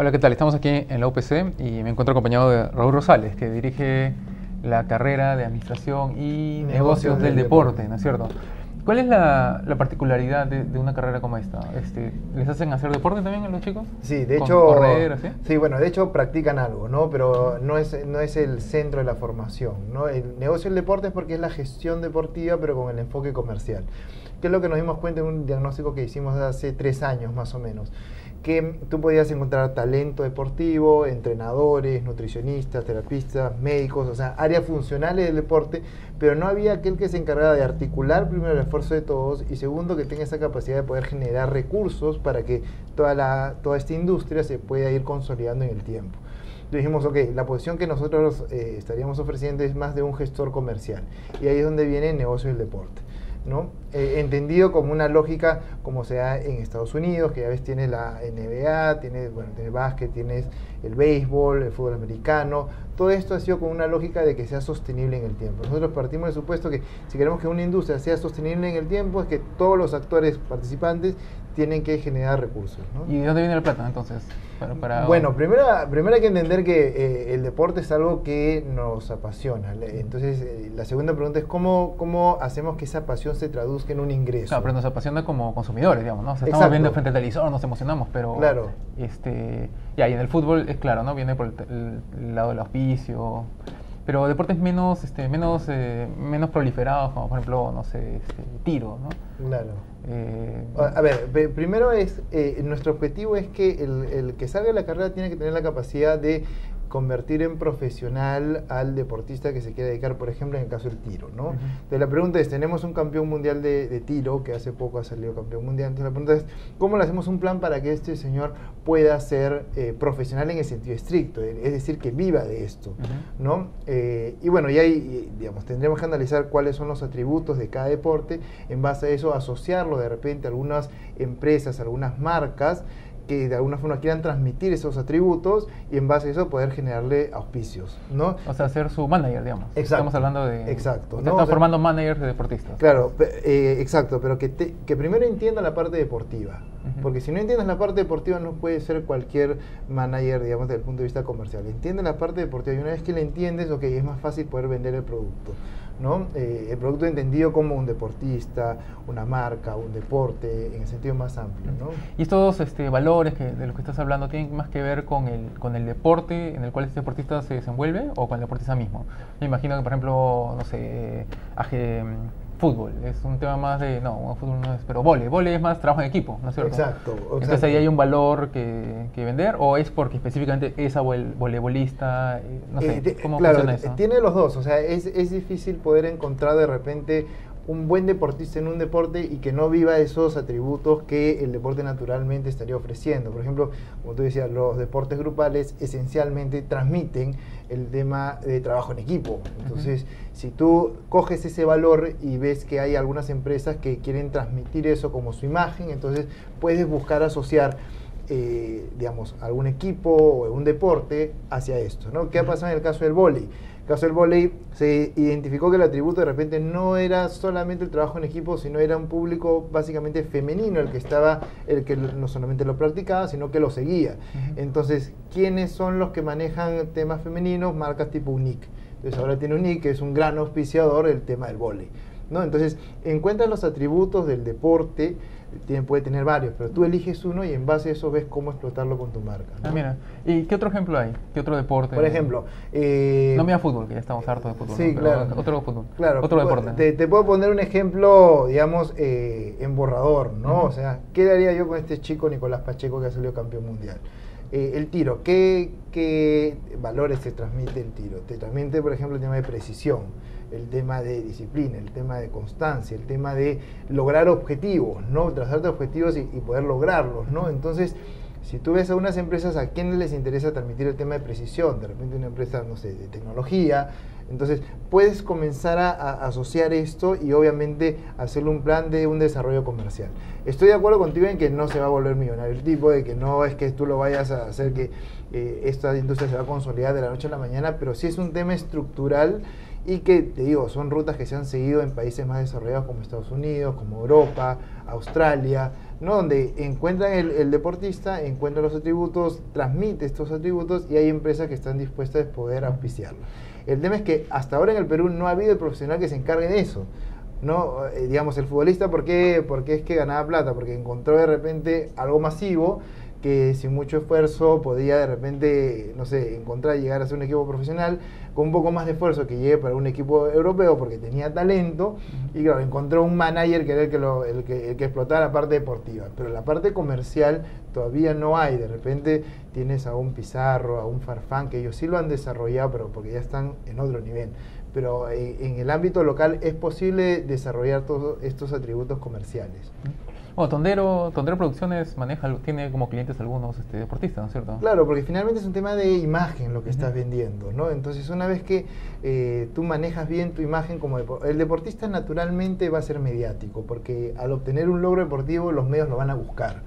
Hola, ¿qué tal? Estamos aquí en la UPC y me encuentro acompañado de Raúl Rosales, que dirige la carrera de Administración y Negocios del Deporte, ¿no es cierto? ¿Cuál es la particularidad de una carrera como esta? ¿Les hacen hacer deporte también a los chicos? Sí, de ¿Con hecho, correr, así? sí, bueno, de hecho practican algo, ¿no? Pero no es el centro de la formación, ¿no? El negocio del deporte es porque es la gestión deportiva, pero con el enfoque comercial. ¿Qué es lo que nos dimos cuenta en un diagnóstico que hicimos hace 3 años más o menos? Que tú podías encontrar talento deportivo, entrenadores, nutricionistas, terapistas, médicos, o sea, áreas funcionales del deporte, pero no había aquel que se encargara de articular primero el esfuerzo de todos y segundo que tenga esa capacidad de poder generar recursos para que toda esta industria se pueda ir consolidando en el tiempo. Dijimos, ok, la posición que nosotros estaríamos ofreciendo es más de un gestor comercial y ahí es donde viene el negocio del deporte, ¿no? Entendido como una lógica como se da en Estados Unidos, que ya ves tienes la NBA, tienes básquet, tienes el béisbol, el fútbol americano. Todo esto ha sido con una lógica de que sea sostenible en el tiempo. Nosotros partimos del supuesto que si queremos que una industria sea sostenible en el tiempo, es que todos los actores participantes tienen que generar recursos, ¿no? ¿Y de dónde viene la plata entonces? Bueno, primero hay que entender que el deporte es algo que nos apasiona. Entonces, la segunda pregunta es cómo hacemos que esa pasión se traduzca en un ingreso. Claro, pero nos apasiona como consumidores, digamos, ¿no? O sea, estamos Exacto. viendo frente al televisor, nos emocionamos, pero... Claro. Y en el fútbol es claro, ¿no? Viene por el lado del auspicio, pero deportes menos proliferados, como por ejemplo, no sé, tiro, ¿no? Claro. A ver, primero nuestro objetivo es que el que salga de la carrera tiene que tener la capacidad de convertir en profesional al deportista que se quiere dedicar, por ejemplo, en el caso del tiro, ¿no? Entonces la pregunta es, tenemos un campeón mundial de tiro, que hace poco ha salido campeón mundial, entonces la pregunta es, ¿cómo le hacemos un plan para que este señor pueda ser profesional en el sentido estricto, es decir, que viva de esto, ¿no? Y bueno, y ahí, digamos, tendremos que analizar cuáles son los atributos de cada deporte, en base a eso asociarlo de repente a algunas empresas, algunas marcas, que de alguna forma quieran transmitir esos atributos y en base a eso poder generarle auspicios, ¿no? O sea, ser su manager, digamos. Exacto. Estamos hablando de... Exacto. ¿no? Estamos formando managers de deportistas. Claro, exacto, pero que primero entienda la parte deportiva, porque si no entiendes la parte deportiva no puede ser cualquier manager, digamos, desde el punto de vista comercial. Entiende la parte deportiva y una vez que la entiendes, ok, es más fácil poder vender el producto, ¿no? El producto entendido como un deportista, una marca, un deporte, en el sentido más amplio, ¿no? Y estos valores de los que estás hablando tienen más que ver con el deporte en el cual este deportista se desenvuelve o con el deportista mismo. Me imagino que, por ejemplo, no sé, fútbol es un tema más de, no, fútbol no es, pero vóley es más trabajo en equipo, ¿no es cierto? Exacto. Entonces ahí hay un valor que vender, o es porque específicamente es voleibolista, no sé, ¿cómo funciona eso? Tiene los dos, o sea, es difícil poder encontrar de repente un buen deportista en un deporte y que no viva esos atributos que el deporte naturalmente estaría ofreciendo. Por ejemplo, como tú decías, los deportes grupales esencialmente transmiten el tema de trabajo en equipo. Entonces, si tú coges ese valor y ves que hay algunas empresas que quieren transmitir eso como su imagen, entonces puedes buscar asociar digamos, algún equipo o un deporte hacia esto, ¿no? ¿Qué ha pasado en el caso del vóley? En el caso del vóley se identificó que el atributo de repente no era solamente el trabajo en equipo, sino era un público básicamente femenino el que no solamente lo practicaba, sino que lo seguía. Entonces, ¿quiénes son los que manejan temas femeninos? Marcas tipo UNIC. Entonces ahora tiene UNIC, que es un gran auspiciador del tema del vóley, ¿no? Entonces, encuentras los atributos del deporte, puede tener varios, pero tú eliges uno y en base a eso ves cómo explotarlo con tu marca, ¿no? Mira, ¿y qué otro ejemplo hay? ¿Qué otro deporte? Por ejemplo, no mira fútbol, que ya estamos hartos de fútbol. Sí, ¿no? claro. Otro fútbol. Claro, otro deporte. Te puedo poner un ejemplo, digamos, en borrador, ¿no? O sea, ¿qué haría yo con este chico Nicolás Pacheco que ha salido campeón mundial? El tiro, ¿qué valores te transmite el tiro? Te transmite, por ejemplo, el tema de precisión, el tema de disciplina, el tema de constancia, el tema de lograr objetivos, ¿no? Trazarte objetivos y poder lograrlos, ¿no? Entonces, si tú ves a unas empresas a quienes les interesa transmitir el tema de precisión, de repente una empresa, no sé, de tecnología, entonces puedes comenzar a asociar esto y obviamente hacerle un plan de un desarrollo comercial. Estoy de acuerdo contigo en que no se va a volver millonario el tipo, de que no es que tú lo vayas a hacer que esta industria se va a consolidar de la noche a la mañana, pero sí es un tema estructural y que, te digo, son rutas que se han seguido en países más desarrollados como Estados Unidos, como Europa, Australia, ¿no? Donde encuentran el deportista, encuentra los atributos, transmite estos atributos y hay empresas que están dispuestas a poder auspiciarlo. El tema es que hasta ahora en el Perú no ha habido el profesional que se encargue de eso. ¿No? Digamos, el futbolista, ¿por qué es que ganaba plata? Porque encontró de repente algo masivo que sin mucho esfuerzo podía de repente, no sé, encontrar y llegar a ser un equipo profesional con un poco más de esfuerzo que llegue para un equipo europeo porque tenía talento y claro, encontró un manager que era el que explotaba la parte deportiva, pero la parte comercial todavía no hay. De repente tienes a un Pizarro, a un Farfán, que ellos sí lo han desarrollado, pero porque ya están en otro nivel. Pero en el ámbito local es posible desarrollar todos estos atributos comerciales. Bueno, Tondero Producciones tiene como clientes algunos deportistas, ¿no es cierto? Claro, porque finalmente es un tema de imagen lo que estás vendiendo, ¿no? Entonces, una vez que tú manejas bien tu imagen como el deportista naturalmente va a ser mediático, porque al obtener un logro deportivo los medios lo van a buscar,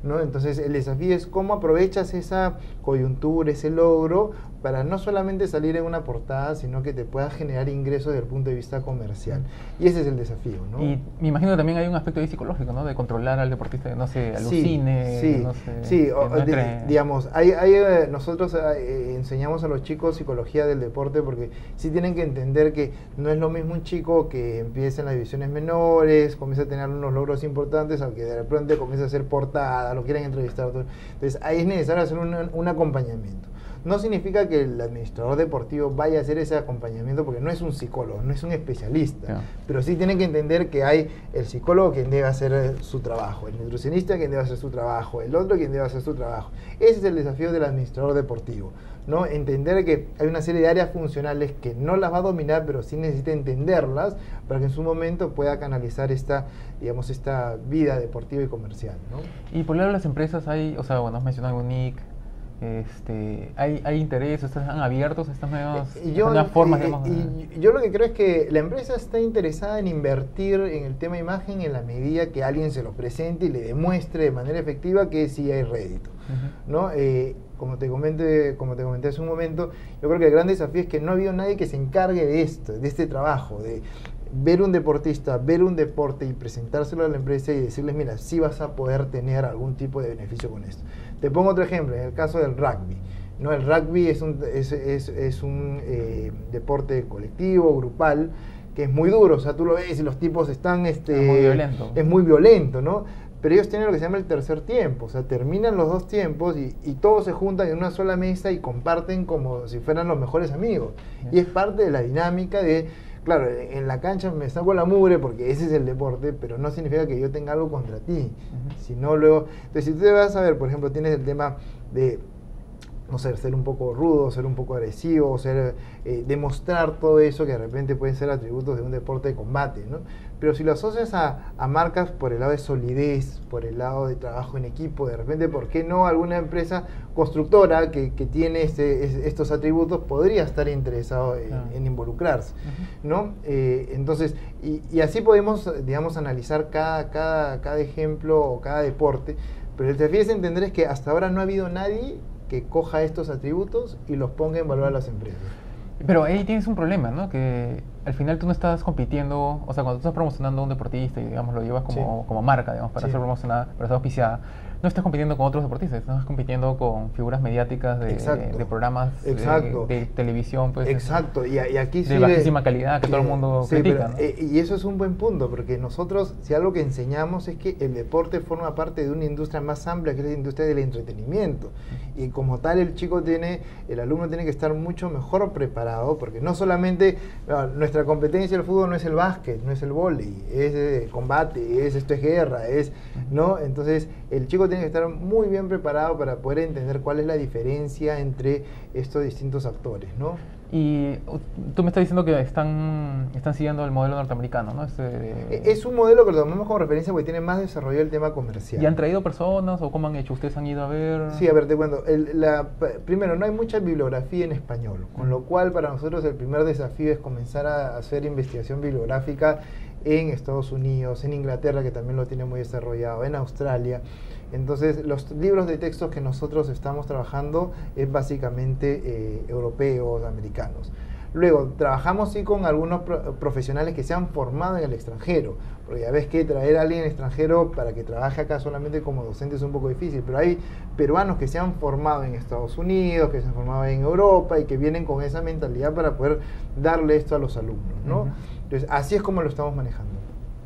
¿no? Entonces, el desafío es cómo aprovechas esa coyuntura, ese logro, para no solamente salir en una portada, sino que te pueda generar ingresos desde el punto de vista comercial. Y ese es el desafío, ¿no? Y me imagino que también hay un aspecto ahí psicológico, ¿no? De controlar al deportista, no sé, alucine, no sé, digamos, nosotros enseñamos a los chicos psicología del deporte porque sí tienen que entender que no es lo mismo un chico que empieza en las divisiones menores, comienza a tener unos logros importantes, aunque de repente comienza a hacer portada, lo quieren entrevistar. Entonces ahí es necesario hacer un acompañamiento. No significa que el administrador deportivo vaya a hacer ese acompañamiento porque no es un psicólogo, no es un especialista, pero sí tienen que entender que hay el psicólogo quien debe hacer su trabajo, el nutricionista quien debe hacer su trabajo, el otro quien debe hacer su trabajo. Ese es el desafío del administrador deportivo, ¿no? Entender que hay una serie de áreas funcionales que no las va a dominar, pero sí necesita entenderlas para que en su momento pueda canalizar esta vida deportiva y comercial, ¿no? Y por el lado de las empresas hay, has mencionado UNIC, hay interés, ¿están abiertos a estas nuevas formas? Yo lo que creo es que la empresa está interesada en invertir en el tema imagen en la medida que alguien se lo presente y le demuestre de manera efectiva que sí hay rédito, ¿no? Como te comenté hace un momento, yo creo que el gran desafío es que no ha habido nadie que se encargue de este trabajo, de ver un deportista, ver un deporte y presentárselo a la empresa y decirles, mira, sí vas a poder tener algún tipo de beneficio con esto. Te pongo otro ejemplo, en el caso del rugby, ¿no? El rugby es un deporte colectivo, grupal, que es muy duro, o sea, tú lo ves y los tipos están... muy violento. Es muy violento, ¿no? Pero ellos tienen lo que se llama el tercer tiempo, o sea, terminan los dos tiempos y todos se juntan en una sola mesa y comparten como si fueran los mejores amigos. Y es parte de la dinámica de... Claro, en la cancha me saco la mugre porque ese es el deporte, pero no significa que yo tenga algo contra ti, sino luego... Entonces, si tú te vas a ver, por ejemplo, tienes el tema de, no sé, ser un poco rudo, ser un poco agresivo, demostrar todo eso que de repente pueden ser atributos de un deporte de combate, ¿no? Pero si lo asocias a marcas por el lado de solidez, por el lado de trabajo en equipo, de repente, ¿por qué no alguna empresa constructora que tiene estos atributos podría estar interesado en involucrarse, ¿no? Entonces, y así podemos, digamos, analizar cada ejemplo o cada deporte, pero el desafío es entender es que hasta ahora no ha habido nadie que coja estos atributos y los ponga en valor a las empresas. Pero ahí tienes un problema, ¿no? Que al final tú no estás compitiendo, o sea, cuando tú estás promocionando a un deportista y, digamos, lo llevas como marca, digamos, para ser promocionada, para ser auspiciada, no estás compitiendo con otros deportistas, estás compitiendo con figuras mediáticas de programas de televisión, pues. Exacto, y aquí de bajísima calidad que todo el mundo critica, ¿no? Y eso es un buen punto, porque nosotros, si algo que enseñamos es que el deporte forma parte de una industria más amplia, que es la industria del entretenimiento. Y como tal, el alumno tiene que estar mucho mejor preparado, porque no solamente nuestra competencia del fútbol no es el básquet, no es el vóley, es combate, esto es guerra, ¿no? Entonces, el chico tiene que estar muy bien preparado para poder entender cuál es la diferencia entre estos distintos actores, ¿no? Y tú me estás diciendo que están siguiendo el modelo norteamericano, ¿no? Es un modelo que lo tomamos como referencia porque tiene más desarrollo el tema comercial. ¿Y han traído personas o cómo han hecho? ¿Ustedes han ido a ver? Sí, a ver, te cuento. Primero, no hay mucha bibliografía en español, con lo cual para nosotros el primer desafío es comenzar a hacer investigación bibliográfica en Estados Unidos, en Inglaterra, que también lo tiene muy desarrollado, en Australia. Entonces, los libros de textos que nosotros estamos trabajando es básicamente europeos, americanos. Luego, trabajamos sí con algunos profesionales que se han formado en el extranjero, porque ya ves que traer a alguien extranjero para que trabaje acá solamente como docente es un poco difícil, pero hay peruanos que se han formado en Estados Unidos, que se han formado en Europa y que vienen con esa mentalidad para poder darle esto a los alumnos, ¿no? Entonces, así es como lo estamos manejando.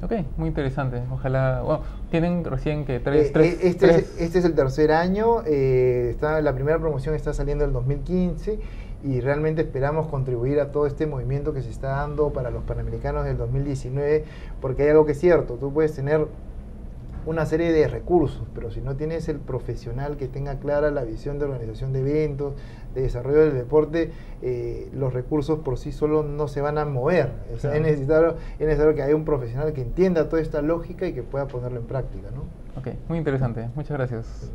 Ok, muy interesante. Ojalá, bueno, tienen recién que Este es el tercer año, la primera promoción está saliendo en el 2015 y realmente esperamos contribuir a todo este movimiento que se está dando para los Panamericanos del 2019, porque hay algo que es cierto, tú puedes tener una serie de recursos, pero si no tienes el profesional que tenga clara la visión de organización de eventos, de desarrollo del deporte, los recursos por sí solos no se van a mover. O sea, es necesario que haya un profesional que entienda toda esta lógica y que pueda ponerlo en práctica, ¿no? Ok, muy interesante. Muchas gracias.